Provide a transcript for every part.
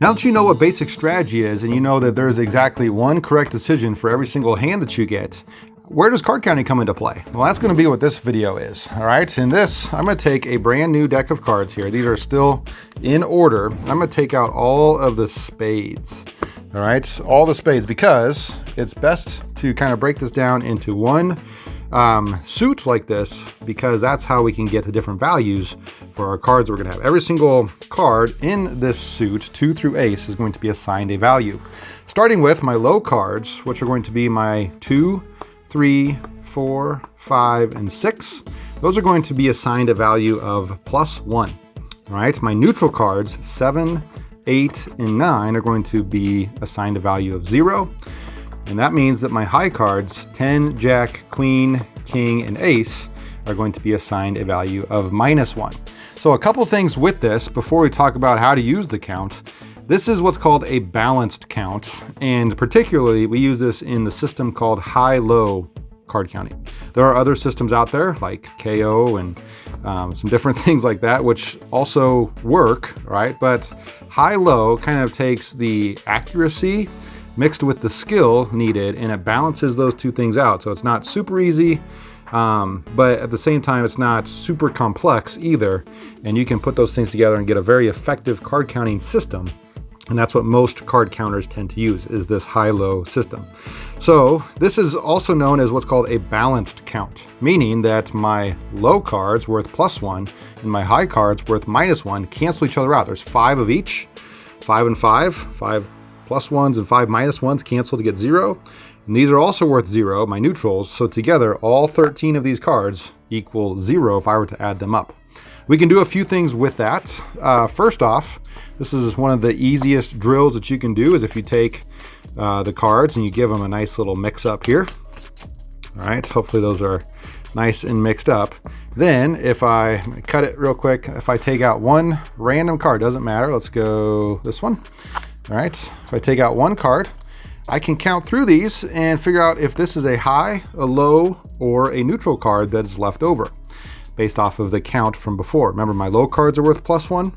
Now that you know what basic strategy is and you know that there's exactly one correct decision for every single hand that you get, where does card counting come into play? Well, that's going to be what this video is. All right, in this, I'm going to take a brand new deck of cards here. These are still in order. I'm going to take out all of the spades. All right, all the spades, because it's best to kind of break this down into one suit like this, because that's how we can get the different values for our cards we're going to have. Every single card in this suit, 2 through ace, is going to be assigned a value. Starting with my low cards, which are going to be my 2, 3, 4, 5, and 6. Those are going to be assigned a value of +1. All right, my neutral cards, 7, 8, and 9 are going to be assigned a value of 0. And that means that my high cards, 10, jack, queen, king, and ace, are going to be assigned a value of -1. So a couple things with this before we talk about how to use the count. This is what's called a balanced count, and particularly we use this in the system called high-low card counting. There are other systems out there like KO and some different things like that, which also work, right? But high-low kind of takes the accuracy mixed with the skill needed, and it balances those two things out. So it's not super easy, but at the same time, it's not super complex either. And you can put those things together and get a very effective card counting system. And that's what most card counters tend to use, is this high-low system. So this is also known as what's called a balanced count, meaning that my low cards worth +1 and my high cards worth -1 cancel each other out. There's 5 of each, 5 and 5, 5 +1s and 5 -1s cancel to get 0. And these are also worth 0, my neutrals. So together, all 13 of these cards equal 0 if I were to add them up. We can do a few things with that. First off, this is one of the easiest drills that you can do, is if you take the cards and you give them a nice little mix up here. All right, hopefully those are nice and mixed up. Then if I cut it real quick, if I take out one random card, doesn't matter, let's go this one. All right, if I take out one card, I can count through these and figure out if this is a high, a low, or a neutral card that's left over based off of the count from before. Remember, my low cards are worth +1,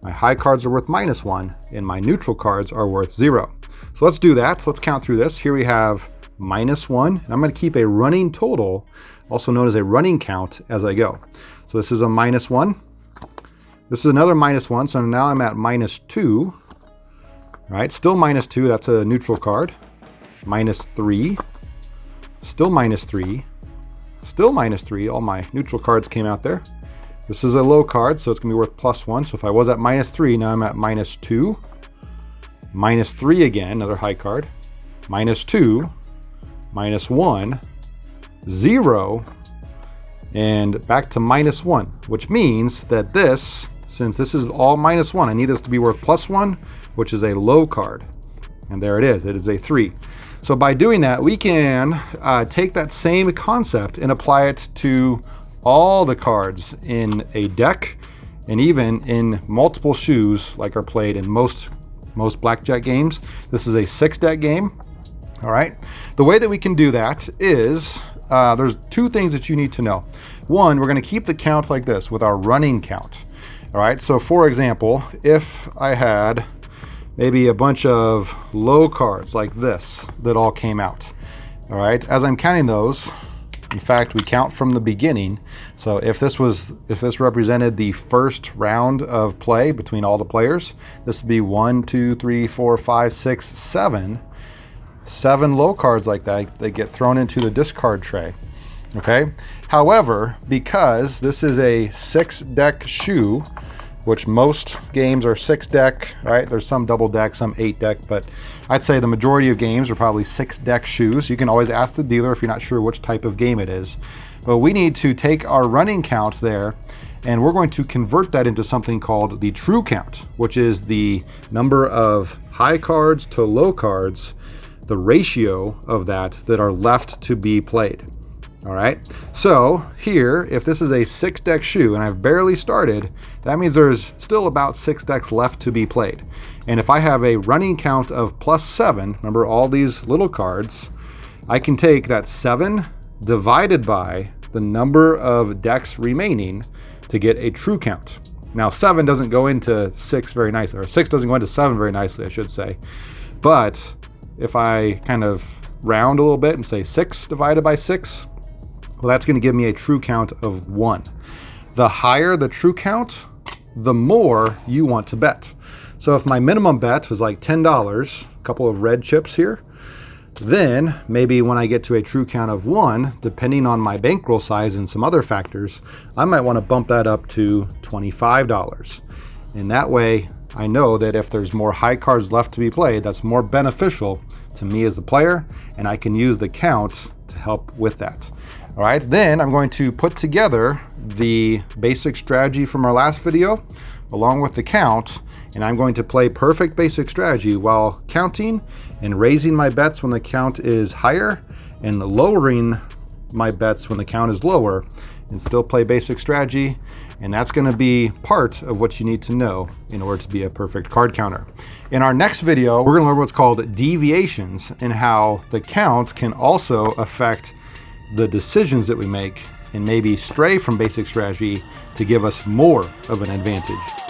my high cards are worth -1, and my neutral cards are worth 0. So let's do that. Let's count through this. Here we have -1, and I'm going to keep a running total, also known as a running count, as I go. So this is a -1. This is another -1, so now I'm at -2. All right, still -2, that's a neutral card. -3, still -3, still -3, all my neutral cards came out there. This is a low card, so it's gonna be worth +1. So if I was at -3, now I'm at -2, -3 again, another high card, -2, -1, 0, and back to -1, which means that this, since this is all -1, I need this to be worth +1, which is a low card. And there it is a 3. So by doing that, we can take that same concept and apply it to all the cards in a deck, and even in multiple shoes like are played in most blackjack games. This is a 6-deck game. All right, the way that we can do that is there's 2 things that you need to know. One, we're going to keep the count like this with our running count. All right, so for example, if I had maybe a bunch of low cards like this that all came out. All right, as I'm counting those, in fact, we count from the beginning. So if this represented the first round of play between all the players, this would be 1, 2, 3, 4, 5, 6, 7. 7 low cards like that, they get thrown into the discard tray. Okay. However, because this is a 6-deck shoe, which most games are 6-deck, right? There's some double deck, some 8-deck, but I'd say the majority of games are probably 6-deck shoes. You can always ask the dealer if you're not sure which type of game it is. But we need to take our running count there, and we're going to convert that into something called the true count, which is the number of high cards to low cards, the ratio of that are left to be played. All right, so here, if this is a 6-deck shoe and I've barely started, that means there's still about 6 decks left to be played. And if I have a running count of +7, remember all these little cards, I can take that 7 divided by the number of decks remaining to get a true count. Now 7 doesn't go into 6 very nicely, or 6 doesn't go into 7 very nicely, I should say. But if I kind of round a little bit and say 6 divided by 6, well, that's going to give me a true count of 1. The higher the true count, the more you want to bet. So if my minimum bet was like $10, a couple of red chips here, then maybe when I get to a true count of 1, depending on my bankroll size and some other factors, I might want to bump that up to $25. And that way I know that if there's more high cards left to be played, that's more beneficial to me as the player, and I can use the count to help with that. All right, then I'm going to put together the basic strategy from our last video along with the count, and I'm going to play perfect basic strategy while counting and raising my bets when the count is higher and lowering my bets when the count is lower, and still play basic strategy. And that's going to be part of what you need to know in order to be a perfect card counter. In our next video, we're going to learn what's called deviations and how the count can also affect the decisions that we make and maybe stray from basic strategy to give us more of an advantage.